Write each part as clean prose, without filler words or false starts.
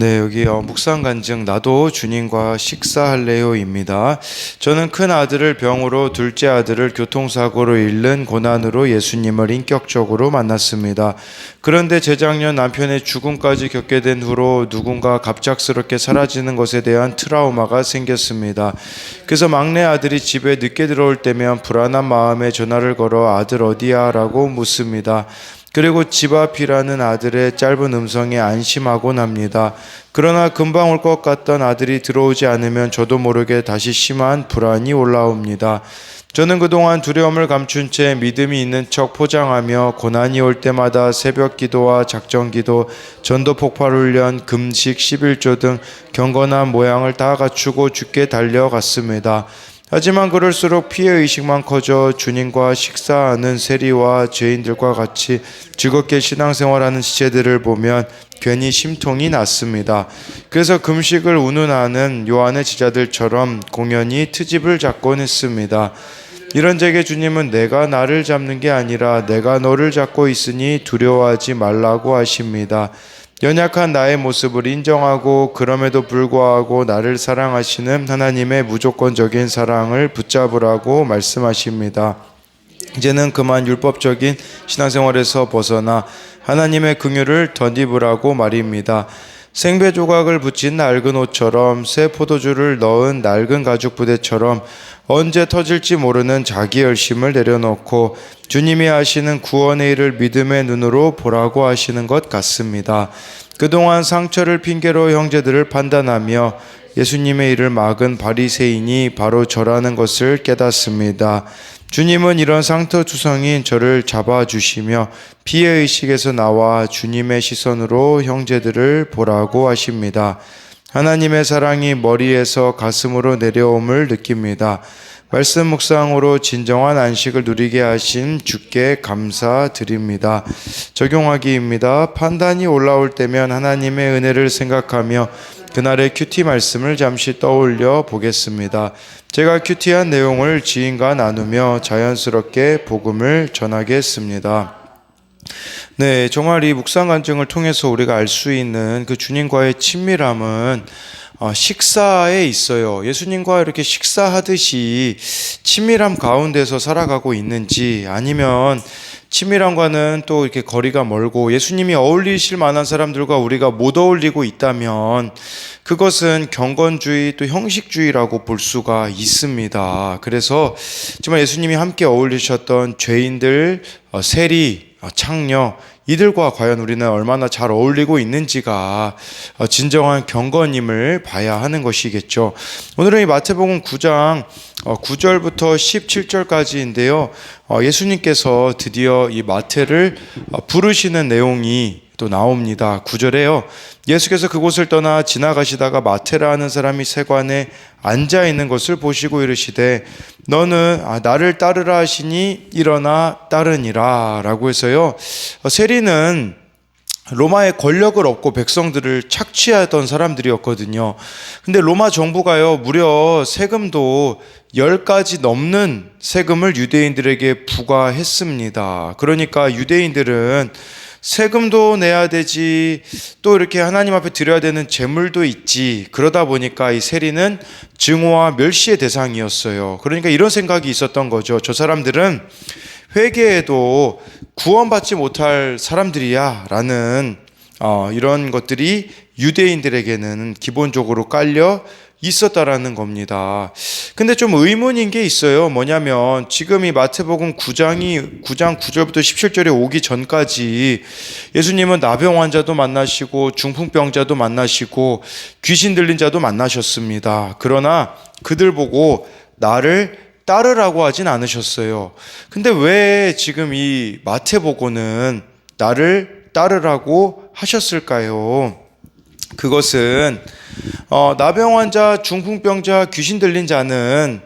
네, 여기 묵상 간증 나도 주님과 식사할래요입니다. 저는 큰 아들을 병으로, 둘째 아들을 교통사고로 잃는 고난으로 예수님을 인격적으로 만났습니다. 그런데 재작년 남편의 죽음까지 겪게 된 후로 누군가 갑작스럽게 사라지는 것에 대한 트라우마가 생겼습니다. 그래서 막내 아들이 집에 늦게 들어올 때면 불안한 마음에 전화를 걸어 아들 어디야? 라고 묻습니다. 그리고 집 앞이라는 아들의 짧은 음성에 안심하곤 합니다. 그러나 금방 올 것 같던 아들이 들어오지 않으면 저도 모르게 다시 심한 불안이 올라옵니다. 저는 그동안 두려움을 감춘 채 믿음이 있는 척 포장하며 고난이 올 때마다 새벽 기도와 작전 기도, 전도 폭발 훈련, 금식, 11조 등 경건한 모양을 다 갖추고 죽게 달려갔습니다. 하지만 그럴수록 피해의식만 커져 주님과 식사하는 세리와 죄인들과 같이 즐겁게 신앙생활하는 지체들을 보면 괜히 심통이 났습니다. 그래서 금식을 운운하는 요한의 제자들처럼 공연히 트집을 잡곤 했습니다. 이런 제게 주님은 내가 나를 잡는 게 아니라 내가 너를 잡고 있으니 두려워하지 말라고 하십니다. 연약한 나의 모습을 인정하고 그럼에도 불구하고 나를 사랑하시는 하나님의 무조건적인 사랑을 붙잡으라고 말씀하십니다. 이제는 그만 율법적인 신앙생활에서 벗어나 하나님의 긍휼을 덧입으라고 말입니다. 생배 조각을 붙인 낡은 옷처럼 새 포도주를 넣은 낡은 가죽 부대처럼 언제 터질지 모르는 자기 열심을 내려놓고 주님이 하시는 구원의 일을 믿음의 눈으로 보라고 하시는 것 같습니다. 그동안 상처를 핑계로 형제들을 판단하며 예수님의 일을 막은 바리새인이 바로 저라는 것을 깨닫습니다. 주님은 이런 상처투성인 저를 잡아주시며 피해의식에서 나와 주님의 시선으로 형제들을 보라고 하십니다. 하나님의 사랑이 머리에서 가슴으로 내려옴을 느낍니다. 말씀 묵상으로 진정한 안식을 누리게 하신 주께 감사드립니다. 적용하기입니다. 판단이 올라올 때면 하나님의 은혜를 생각하며 그날의 큐티 말씀을 잠시 떠올려 보겠습니다. 제가 큐티한 내용을 지인과 나누며 자연스럽게 복음을 전하겠습니다. 네, 정말 이 묵상 간증을 통해서 우리가 알 수 있는 그 주님과의 친밀함은 식사에 있어요. 예수님과 이렇게 식사하듯이 친밀함 가운데서 살아가고 있는지, 아니면 친밀함과는 또 이렇게 거리가 멀고 예수님이 어울리실 만한 사람들과 우리가 못 어울리고 있다면 그것은 경건주의 또 형식주의라고 볼 수가 있습니다. 그래서 정말 예수님이 함께 어울리셨던 죄인들, 세리, 창녀, 이들과 과연 우리는 얼마나 잘 어울리고 있는지가 진정한 경건임을 봐야 하는 것이겠죠. 오늘은 이 마태복음 9장 9절부터 17절까지인데요. 예수님께서 드디어 이 마태를 부르시는 내용이 또 나옵니다. 9절에요. 예수께서 그곳을 떠나 지나가시다가 마테라 하는 사람이 세관에 앉아 있는 것을 보시고 이르시되 너는 나를 따르라 하시니 일어나 따르니라 라고 해서요. 세리는 로마의 권력을 얻고 백성들을 착취하던 사람들이었거든요. 근데 로마 정부가요, 무려 세금도 10가지 넘는 세금을 유대인들에게 부과했습니다. 그러니까 유대인들은 세금도 내야 되지, 또 이렇게 하나님 앞에 드려야 되는 제물도 있지. 그러다 보니까 이 세리는 증오와 멸시의 대상이었어요. 그러니까 이런 생각이 있었던 거죠. 저 사람들은 회개해도 구원받지 못할 사람들이야 라는 이런 것들이 유대인들에게는 기본적으로 깔려 있었다라는 겁니다. 근데 좀 의문인 게 있어요. 뭐냐면 지금 이 마태복음 9장 9절부터 17절에 오기 전까지 예수님은 나병 환자도 만나시고 중풍병자도 만나시고 귀신 들린 자도 만나셨습니다. 그러나 그들 보고 나를 따르라고 하진 않으셨어요. 근데 왜 지금 이 마태복음은 나를 따르라고 하셨을까요? 그것은 나병 환자, 중풍병자, 귀신 들린 자는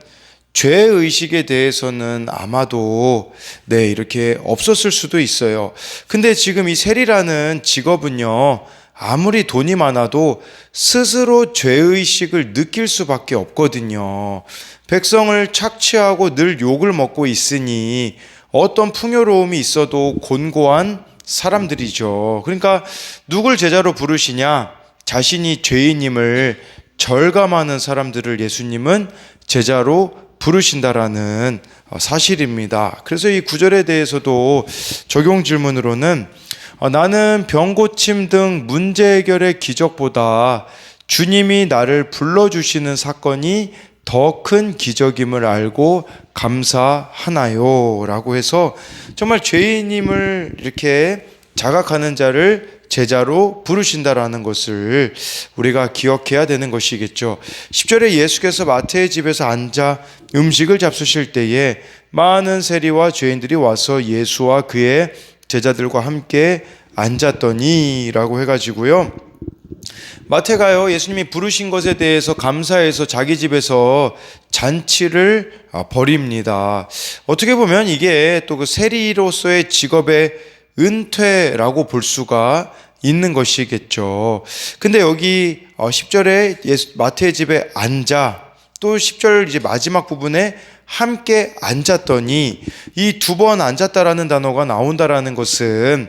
죄의식에 대해서는 아마도 이렇게 없었을 수도 있어요. 근데 지금 이 세리라는 직업은요, 아무리 돈이 많아도 스스로 죄의식을 느낄 수밖에 없거든요. 백성을 착취하고 늘 욕을 먹고 있으니 어떤 풍요로움이 있어도 곤고한 사람들이죠. 그러니까 누굴 제자로 부르시냐? 자신이 죄인임을 절감하는 사람들을 예수님은 제자로 부르신다라는 사실입니다. 그래서 이 구절에 대해서도 적용 질문으로는 나는 병 고침 등 문제 해결의 기적보다 주님이 나를 불러주시는 사건이 더 큰 기적임을 알고 감사하나요? 라고 해서 정말 죄인임을 이렇게 자각하는 자를 제자로 부르신다라는 것을 우리가 기억해야 되는 것이겠죠. 10절에 예수께서 마태의 집에서 앉아 음식을 잡수실 때에 많은 세리와 죄인들이 와서 예수와 그의 제자들과 함께 앉았더니 라고 해가지고요. 마태가요, 예수님이 부르신 것에 대해서 감사해서 자기 집에서 잔치를 벌입니다. 어떻게 보면 이게 또 그 세리로서의 직업의 은퇴라고 볼 수가 있는 것이겠죠. 근데 여기 10절에 마태의 집에 앉아, 또 10절 이제 마지막 부분에 함께 앉았더니, 이 두 번 앉았다라는 단어가 나온다라는 것은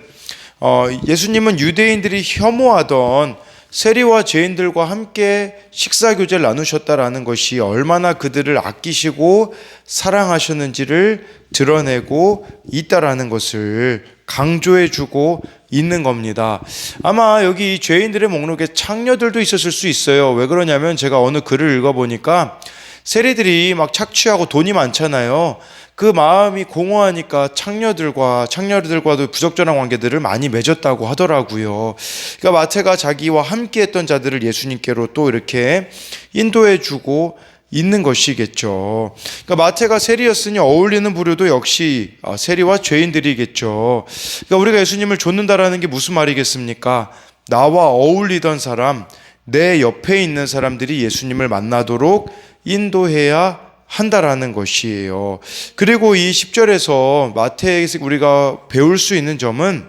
예수님은 유대인들이 혐오하던 세리와 죄인들과 함께 식사 교제를 나누셨다라는 것이 얼마나 그들을 아끼시고 사랑하셨는지를 드러내고 있다라는 것을 강조해주고 있는 겁니다. 아마 여기 죄인들의 목록에 창녀들도 있었을 수 있어요. 왜 그러냐면 제가 어느 글을 읽어보니까 세리들이 막 착취하고 돈이 많잖아요. 그 마음이 공허하니까 창녀들과도 부적절한 관계들을 많이 맺었다고 하더라고요. 그러니까 마태가 자기와 함께 했던 자들을 예수님께로 또 이렇게 인도해주고 있는 것이겠죠. 그러니까 마태가 세리였으니 어울리는 부류도 역시 세리와 죄인들이겠죠. 그러니까 우리가 예수님을 좇는다라는 게 무슨 말이겠습니까? 나와 어울리던 사람, 내 옆에 있는 사람들이 예수님을 만나도록 인도해야 한다라는 것이에요. 그리고 이 10절에서 마태에서 우리가 배울 수 있는 점은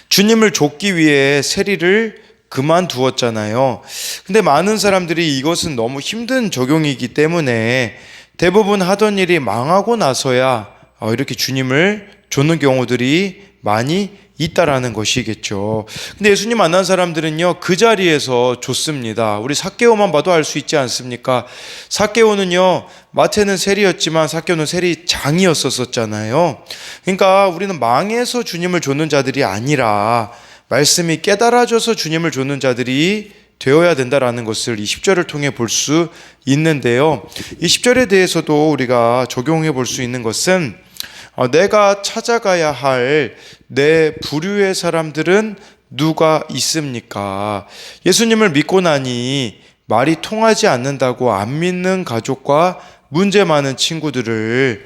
주님을 좇기 위해 세리를 그만두었잖아요. 근데 많은 사람들이 이것은 너무 힘든 적용이기 때문에 대부분 하던 일이 망하고 나서야 이렇게 주님을 좇는 경우들이 많이 있다라는 것이겠죠. 근데 예수님 만난 사람들은요, 그 자리에서 좇습니다. 우리 삭개오만 봐도 알 수 있지 않습니까? 삭개오는요, 마태는 세리였지만 삭개오는 세리장이었었잖아요. 그러니까 우리는 망해서 주님을 좇는 자들이 아니라 말씀이 깨달아져서 주님을 좇는 자들이 되어야 된다라는 것을 이 10절을 통해 볼 수 있는데요. 이 10절에 대해서도 우리가 적용해 볼 수 있는 것은 내가 찾아가야 할 내 부류의 사람들은 누가 있습니까? 예수님을 믿고 나니 말이 통하지 않는다고 안 믿는 가족과 문제 많은 친구들을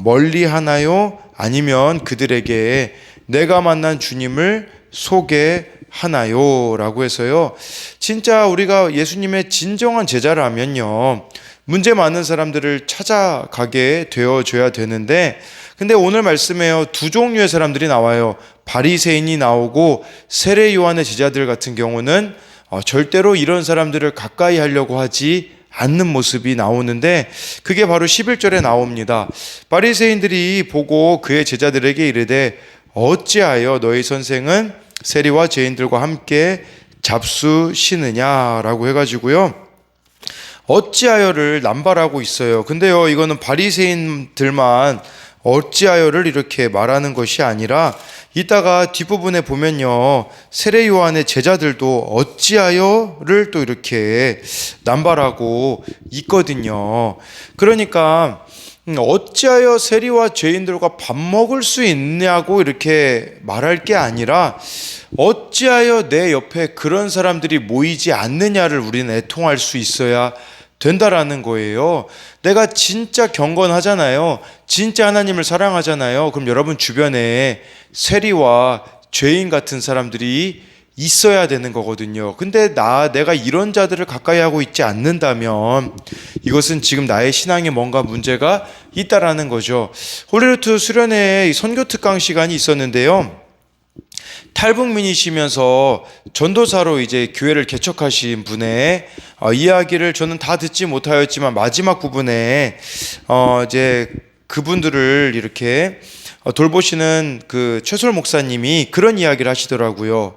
멀리 하나요? 아니면 그들에게 내가 만난 주님을 소개하나요? 라고 해서요. 진짜 우리가 예수님의 진정한 제자라면요, 문제 많은 사람들을 찾아가게 되어줘야 되는데, 근데 오늘 말씀에요, 두 종류의 사람들이 나와요. 바리새인이 나오고 세례 요한의 제자들 같은 경우는 절대로 이런 사람들을 가까이 하려고 하지 않는 모습이 나오는데, 그게 바로 11절에 나옵니다. 바리새인들이 보고 그의 제자들에게 이르되 어찌하여 너희 선생은 세리와 죄인들과 함께 잡수시느냐라고 해가지고요, 어찌하여를 남발하고 있어요. 근데요, 이거는 바리새인들만 어찌하여를 이렇게 말하는 것이 아니라 이따가 뒷부분에 보면요, 세례 요한의 제자들도 어찌하여를 또 이렇게 남발하고 있거든요. 그러니까 어찌하여 세리와 죄인들과 밥 먹을 수 있냐고 이렇게 말할 게 아니라 어찌하여 내 옆에 그런 사람들이 모이지 않느냐를 우리는 애통할 수 있어야 된다라는 거예요. 내가 진짜 경건하잖아요. 진짜 하나님을 사랑하잖아요. 그럼 여러분 주변에 세리와 죄인 같은 사람들이 있어야 되는 거거든요. 근데 내가 이런 자들을 가까이 하고 있지 않는다면 이것은 지금 나의 신앙에 뭔가 문제가 있다라는 거죠. 홀리루트 수련회 선교 특강 시간이 있었는데요. 탈북민이시면서 전도사로 이제 교회를 개척하신 분의 이야기를 저는 다 듣지 못하였지만 마지막 부분에 이제 그분들을 이렇게 돌보시는 그 최솔 목사님이 그런 이야기를 하시더라고요.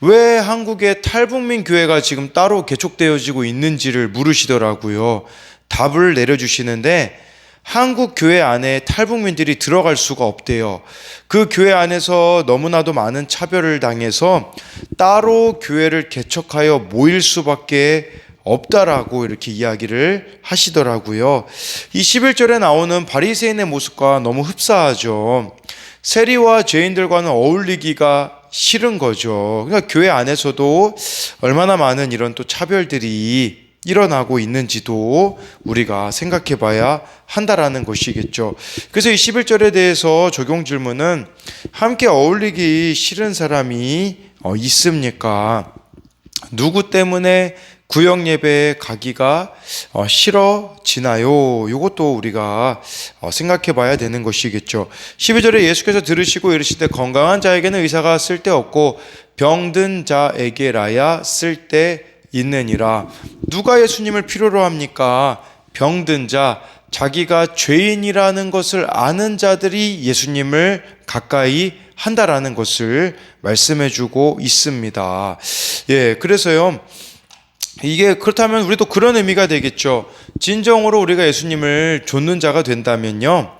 왜 한국의 탈북민 교회가 지금 따로 개척되어지고 있는지를 물으시더라고요. 답을 내려주시는데 한국 교회 안에 탈북민들이 들어갈 수가 없대요. 그 교회 안에서 너무나도 많은 차별을 당해서 따로 교회를 개척하여 모일 수밖에 없다라고 이렇게 이야기를 하시더라고요. 이 11절에 나오는 바리새인의 모습과 너무 흡사하죠. 세리와 죄인들과는 어울리기가 싫은 거죠. 그러니까 교회 안에서도 얼마나 많은 이런 또 차별들이 일어나고 있는지도 우리가 생각해 봐야 한다라는 것이겠죠. 그래서 이 11절에 대해서 적용 질문은 함께 어울리기 싫은 사람이 있습니까? 누구 때문에 구역 예배에 가기가 싫어지나요? 이것도 우리가 생각해 봐야 되는 것이겠죠. 12절에 예수께서 들으시고 이르시되 건강한 자에게는 의사가 쓸데없고 병든 자에게라야 쓸데 있느니라. 누가 예수님을 필요로 합니까? 병든 자, 자기가 죄인이라는 것을 아는 자들이 예수님을 가까이 한다라는 것을 말씀해 주고 있습니다. 그래서요, 이게 그렇다면 우리도 그런 의미가 되겠죠. 진정으로 우리가 예수님을 좇는 자가 된다면요,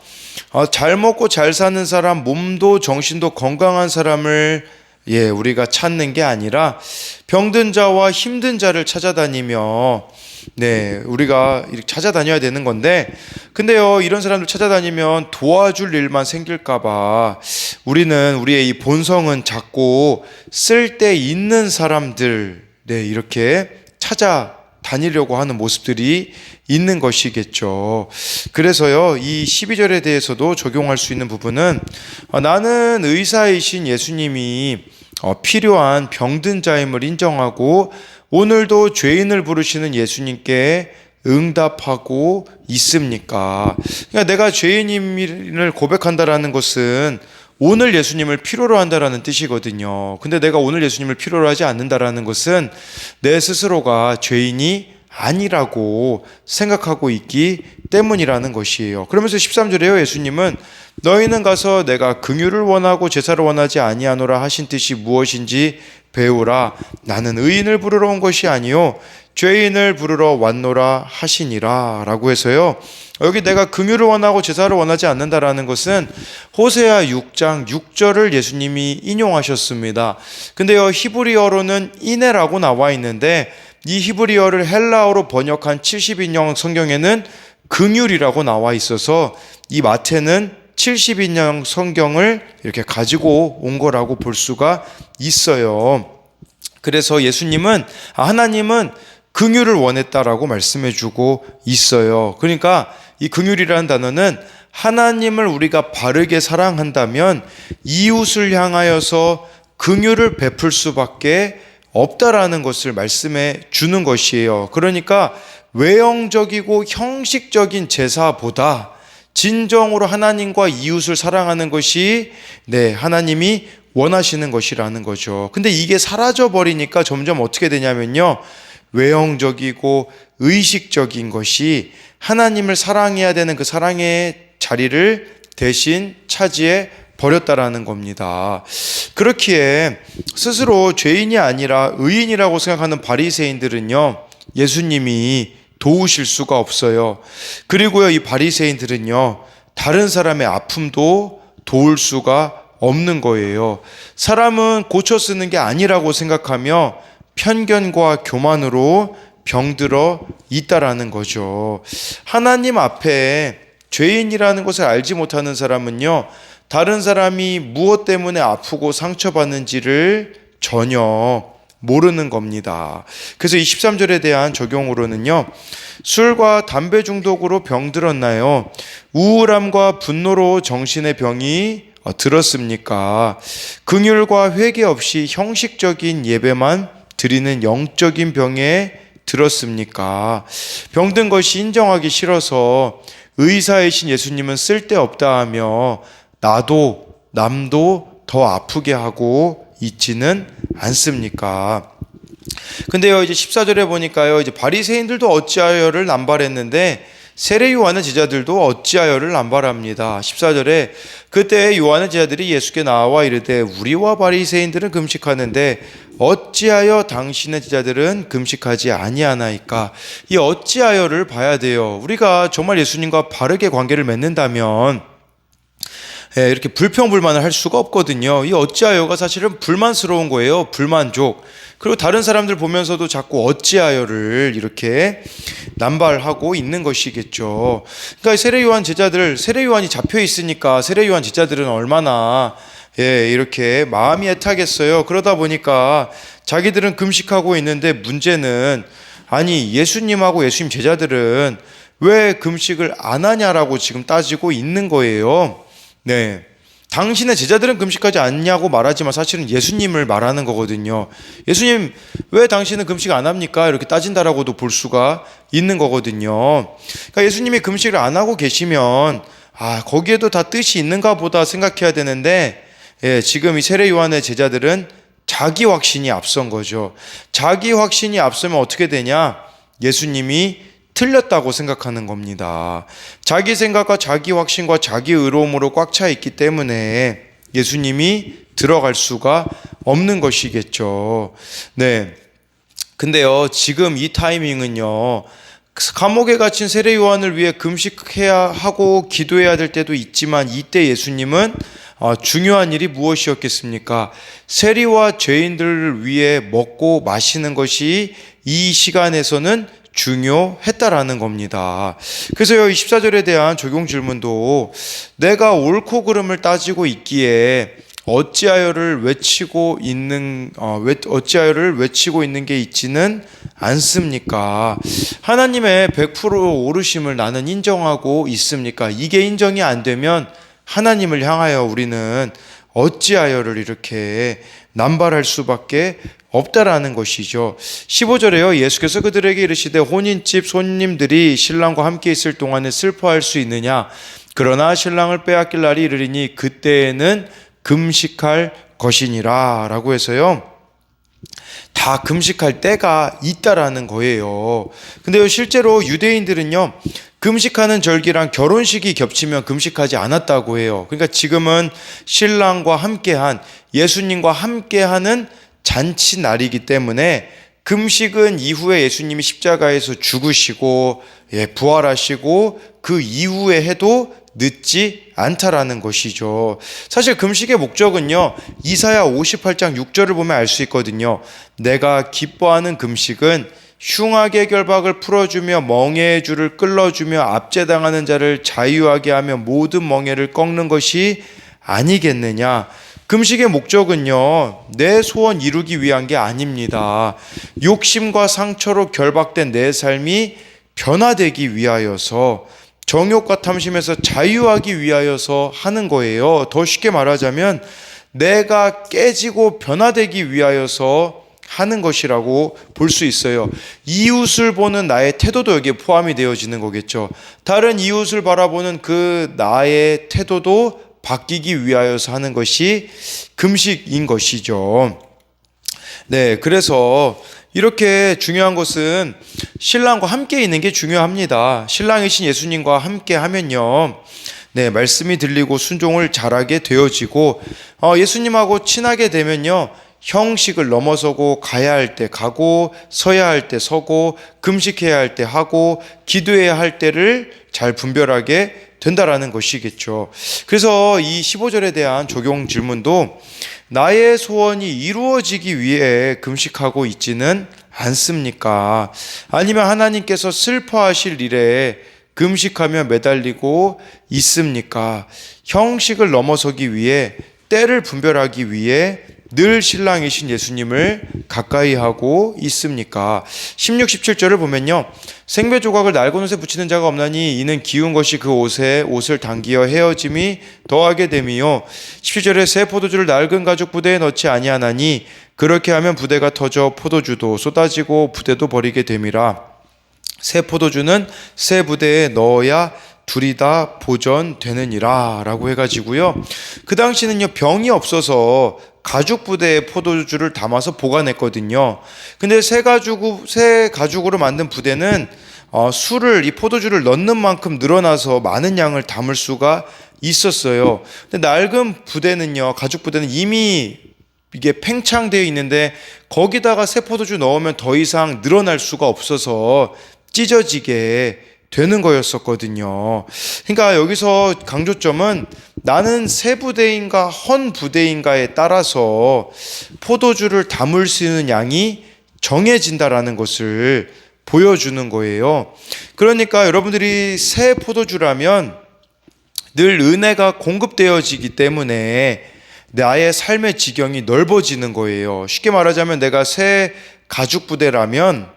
잘 먹고 잘 사는 사람, 몸도 정신도 건강한 사람을 우리가 찾는 게 아니라 병든 자와 힘든 자를 찾아다니며 우리가 이렇게 찾아다녀야 되는 건데, 근데요, 이런 사람들 찾아다니면 도와줄 일만 생길까봐 우리는 우리의 이 본성은 작고 쓸데 있는 사람들 이렇게 찾아다니려고 하는 모습들이 있는 것이겠죠. 그래서요, 이 12절에 대해서도 적용할 수 있는 부분은 나는 의사이신 예수님이 필요한 병든 자임을 인정하고 오늘도 죄인을 부르시는 예수님께 응답하고 있습니까? 그러니까 내가 죄인임을 고백한다라는 것은 오늘 예수님을 필요로 한다라는 뜻이거든요. 근데 내가 오늘 예수님을 필요로 하지 않는다라는 것은 내 스스로가 죄인이 아니라고 생각하고 있기 때문이라는 것이에요. 그러면서 13절에요, 예수님은 너희는 가서 내가 긍휼을 원하고 제사를 원하지 아니하노라 하신 뜻이 무엇인지 배우라. 나는 의인을 부르러 온 것이 아니요 죄인을 부르러 왔노라 하시니라 라고 해서요, 여기 내가 긍휼을 원하고 제사를 원하지 않는다라는 것은 호세아 6장 6절을 예수님이 인용하셨습니다. 근데요, 히브리어로는 이네라고 나와 있는데 이 히브리어를 헬라어로 번역한 70인용 성경에는 긍휼이라고 나와 있어서 이 마태는 70인용 성경을 이렇게 가지고 온 거라고 볼 수가 있어요. 그래서 예수님은 하나님은 긍휼을 원했다라고 말씀해 주고 있어요. 그러니까 이 긍휼이라는 단어는 하나님을 우리가 바르게 사랑한다면 이웃을 향하여서 긍휼을 베풀 수밖에 없다라는 것을 말씀해 주는 것이에요. 그러니까 외형적이고 형식적인 제사보다 진정으로 하나님과 이웃을 사랑하는 것이 하나님이 원하시는 것이라는 거죠. 근데 이게 사라져 버리니까 점점 어떻게 되냐면요, 외형적이고 의식적인 것이 하나님을 사랑해야 되는 그 사랑의 자리를 대신 차지해 버렸다라는 겁니다. 그렇기에 스스로 죄인이 아니라 의인이라고 생각하는 바리새인들은요, 예수님이 도우실 수가 없어요. 그리고요, 이 바리새인들은요, 다른 사람의 아픔도 도울 수가 없는 거예요. 사람은 고쳐 쓰는 게 아니라고 생각하며 편견과 교만으로 병들어 있다라는 거죠. 하나님 앞에 죄인이라는 것을 알지 못하는 사람은요, 다른 사람이 무엇 때문에 아프고 상처받는지를 전혀 모르는 겁니다. 그래서 이 13절에 대한 적용으로는요, 술과 담배 중독으로 병들었나요? 우울함과 분노로 정신의 병이 들었습니까? 긍휼과 회개 없이 형식적인 예배만 드리는 영적인 병에 들었습니까? 병든 것이 인정하기 싫어서 의사이신 예수님은 쓸데없다 하며 나도 남도 더 아프게 하고 있지는 않습니까? 근데요, 이제 14절에 보니까요, 이제 바리새인들도 어찌하여를 남발했는데 세례 요한의 제자들도 어찌하여를 남발합니다. 14절에 그때 요한의 제자들이 예수께 나와 이르되 우리와 바리새인들은 금식하는데 어찌하여 당신의 제자들은 금식하지 아니하나이까. 이 어찌하여를 봐야 돼요. 우리가 정말 예수님과 바르게 관계를 맺는다면 이렇게 불평불만을 할 수가 없거든요. 이 어찌하여가 사실은 불만스러운 거예요. 불만족. 그리고 다른 사람들 보면서도 자꾸 어찌하여를 이렇게 남발하고 있는 것이겠죠. 그러니까 세례 요한 제자들, 세례 요한이 잡혀 있으니까 세례 요한 제자들은 얼마나 이렇게 마음이 애타겠어요. 그러다 보니까 자기들은 금식하고 있는데 문제는 아니 예수님하고 예수님 제자들은 왜 금식을 안 하냐라고 지금 따지고 있는 거예요. 네. 당신의 제자들은 금식하지 않냐고 말하지만 사실은 예수님을 말하는 거거든요. 예수님, 왜 당신은 금식 안 합니까? 이렇게 따진다라고도 볼 수가 있는 거거든요. 그러니까 예수님이 금식을 안 하고 계시면, 거기에도 다 뜻이 있는가 보다 생각해야 되는데, 지금 이 세례 요한의 제자들은 자기 확신이 앞선 거죠. 자기 확신이 앞서면 어떻게 되냐? 예수님이 틀렸다고 생각하는 겁니다. 자기 생각과 자기 확신과 자기 의로움으로 꽉 차 있기 때문에 예수님이 들어갈 수가 없는 것이겠죠. 네. 근데요, 지금 이 타이밍은요, 감옥에 갇힌 세례 요한을 위해 금식해야 하고 기도해야 될 때도 있지만 이때 예수님은 중요한 일이 무엇이었겠습니까? 세리와 죄인들을 위해 먹고 마시는 것이 이 시간에서는 중요했다라는 겁니다. 그래서 이 14절에 대한 적용 질문도 내가 옳고 그름을 따지고 있기에 어찌하여를 외치고 있는 게 있지는 않습니까? 하나님의 100% 옳으심을 나는 인정하고 있습니까? 이게 인정이 안 되면 하나님을 향하여 우리는 어찌하여를 이렇게 남발할 수밖에 없다라는 것이죠. 15절에요. 예수께서 그들에게 이르시되 혼인집 손님들이 신랑과 함께 있을 동안에 슬퍼할 수 있느냐? 그러나 신랑을 빼앗길 날이 이르리니 그때에는 금식할 것이니라 라고 해서요. 다 금식할 때가 있다라는 거예요. 근데요, 실제로 유대인들은요, 금식하는 절기랑 결혼식이 겹치면 금식하지 않았다고 해요. 그러니까 지금은 신랑과 함께한, 예수님과 함께하는 잔치 날이기 때문에 금식은 이후에 예수님이 십자가에서 죽으시고 부활하시고 그 이후에 해도 늦지 않다라는 것이죠. 사실 금식의 목적은요, 이사야 58장 6절을 보면 알 수 있거든요. 내가 기뻐하는 금식은 흉악의 결박을 풀어주며 멍에의 줄을 끌어주며 압제당하는 자를 자유하게 하며 모든 멍에를 꺾는 것이 아니겠느냐. 금식의 목적은요, 내 소원 이루기 위한 게 아닙니다. 욕심과 상처로 결박된 내 삶이 변화되기 위하여서, 정욕과 탐심에서 자유하기 위하여서 하는 거예요. 더 쉽게 말하자면 내가 깨지고 변화되기 위하여서 하는 것이라고 볼 수 있어요. 이웃을 보는 나의 태도도 여기에 포함이 되어지는 거겠죠. 다른 이웃을 바라보는 그 나의 태도도 바뀌기 위하여서 하는 것이 금식인 것이죠. 네, 그래서 이렇게 중요한 것은 신랑과 함께 있는 게 중요합니다. 신랑이신 예수님과 함께 하면요, 네, 말씀이 들리고 순종을 잘하게 되어지고, 예수님하고 친하게 되면요, 형식을 넘어서고 가야 할 때 가고 서야 할 때 서고 금식해야 할 때 하고 기도해야 할 때를 잘 분별하게 된다라는 것이겠죠. 그래서 이 15절에 대한 적용 질문도 나의 소원이 이루어지기 위해 금식하고 있지는 않습니까? 아니면 하나님께서 슬퍼하실 일에 금식하며 매달리고 있습니까? 형식을 넘어서기 위해, 때를 분별하기 위해 늘 신랑이신 예수님을 가까이 하고 있습니까? 16, 17절을 보면요, 생배 조각을 낡은 옷에 붙이는 자가 없나니 이는 기운 것이 그 옷을 당기어 헤어짐이 더하게 됨이요. 17절에 새 포도주를 낡은 가죽 부대에 넣지 아니하나니 그렇게 하면 부대가 터져 포도주도 쏟아지고 부대도 버리게 됨이라. 새 포도주는 새 부대에 넣어야 둘이 다 보존되느니라 라고 해가지고요, 그 당시는요, 병이 없어서 가죽 부대에 포도주를 담아서 보관했거든요. 근데 새 가죽으로 만든 부대는 술을 이 포도주를 넣는 만큼 늘어나서 많은 양을 담을 수가 있었어요. 근데 낡은 부대는요, 가죽 부대는 이미 이게 팽창되어 있는데 거기다가 새 포도주 넣으면 더 이상 늘어날 수가 없어서 찢어지게 되는 거였었거든요. 그러니까 여기서 강조점은 나는 새 부대인가 헌 부대인가에 따라서 포도주를 담을 수 있는 양이 정해진다라는 것을 보여주는 거예요. 그러니까 여러분들이 새 포도주라면 늘 은혜가 공급되어지기 때문에 나의 삶의 지경이 넓어지는 거예요. 쉽게 말하자면 내가 새 가죽 부대라면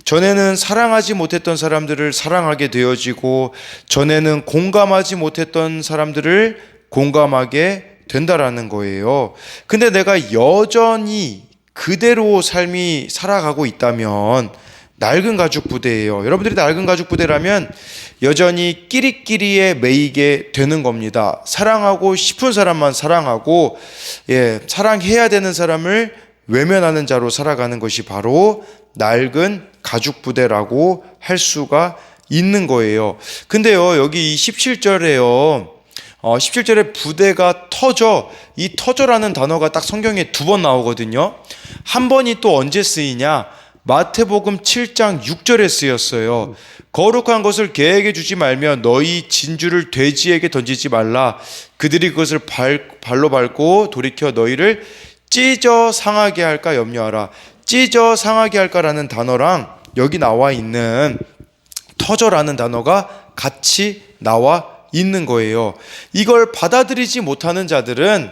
전에는 사랑하지 못했던 사람들을 사랑하게 되어지고 전에는 공감하지 못했던 사람들을 공감하게 된다라는 거예요. 근데 내가 여전히 그대로 삶이 살아가고 있다면 낡은 가죽 부대예요. 여러분들이 낡은 가죽 부대라면 여전히 끼리끼리에 매이게 되는 겁니다. 사랑하고 싶은 사람만 사랑하고 사랑해야 되는 사람을 외면하는 자로 살아가는 것이 바로 낡은 가죽 부대라고 할 수가 있는 거예요. 근데요, 여기 이 17절에요. 17절에 부대가 터져, 이 터져라는 단어가 딱 성경에 2번 나오거든요. 한 번이 또 언제 쓰이냐? 마태복음 7장 6절에 쓰였어요. 거룩한 것을 개에게 주지 말며 너희 진주를 돼지에게 던지지 말라. 그들이 그것을 발로 밟고 돌이켜 너희를 찢어 상하게 할까 염려하라. 찢어 상하게 할까라는 단어랑 여기 나와 있는 터져라는 단어가 같이 나와 있는 거예요. 이걸 받아들이지 못하는 자들은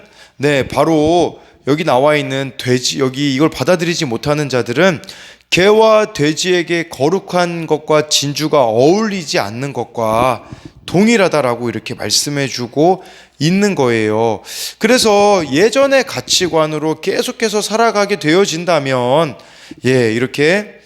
바로 여기 나와 있는 돼지, 여기 이걸 받아들이지 못하는 자들은 개와 돼지에게 거룩한 것과 진주가 어울리지 않는 것과 동일하다라고 이렇게 말씀해주고 있는 거예요. 그래서 예전의 가치관으로 계속해서 살아가게 되어진다면 이렇게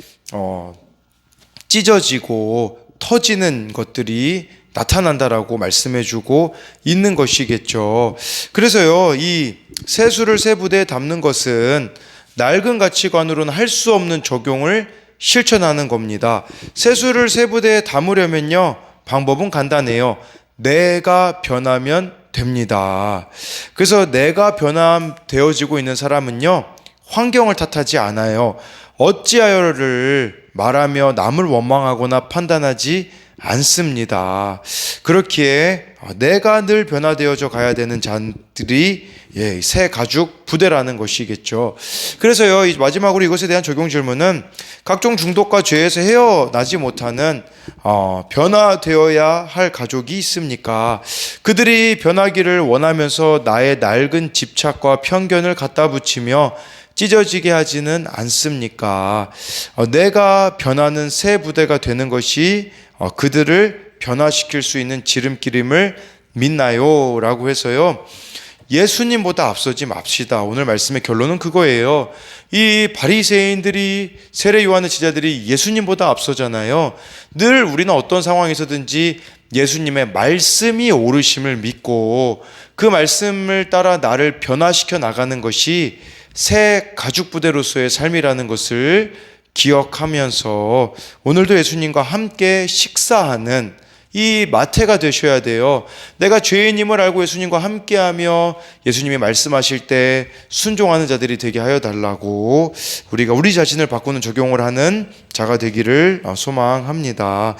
찢어지고 터지는 것들이 나타난다라고 말씀해주고 있는 것이겠죠. 그래서요, 이 세수를 새 부대에 담는 것은 낡은 가치관으로는 할 수 없는 적용을 실천하는 겁니다. 세수를 새 부대에 담으려면요, 방법은 간단해요. 내가 변하면 됩니다. 그래서 내가 변함되어지고 있는 사람은요, 환경을 탓하지 않아요. 어찌하여를 말하며 남을 원망하거나 판단하지 않습니다. 그렇기에 내가 늘 변화되어져 가야 되는 자들이 새 가죽 부대라는 것이겠죠. 그래서요, 마지막으로 이것에 대한 적용 질문은 각종 중독과 죄에서 헤어나지 못하는 변화되어야 할 가족이 있습니까? 그들이 변하기를 원하면서 나의 낡은 집착과 편견을 갖다 붙이며 찢어지게 하지는 않습니까? 내가 변하는 새 부대가 되는 것이 그들을 변화시킬 수 있는 지름길임을 믿나요? 라고 해서요, 예수님보다 앞서지 맙시다. 오늘 말씀의 결론은 그거예요. 이 바리새인들이, 세례 요한의 제자들이 예수님보다 앞서잖아요. 늘 우리는 어떤 상황에서든지 예수님의 말씀이 옳으심을 믿고 그 말씀을 따라 나를 변화시켜 나가는 것이 새 가죽 부대로서의 삶이라는 것을 기억하면서 오늘도 예수님과 함께 식사하는 이 마태가 되셔야 돼요. 내가 죄인임을 알고 예수님과 함께하며 예수님이 말씀하실 때 순종하는 자들이 되게 하여 달라고 우리가 우리 자신을 바꾸는 적용을 하는 자가 되기를 소망합니다.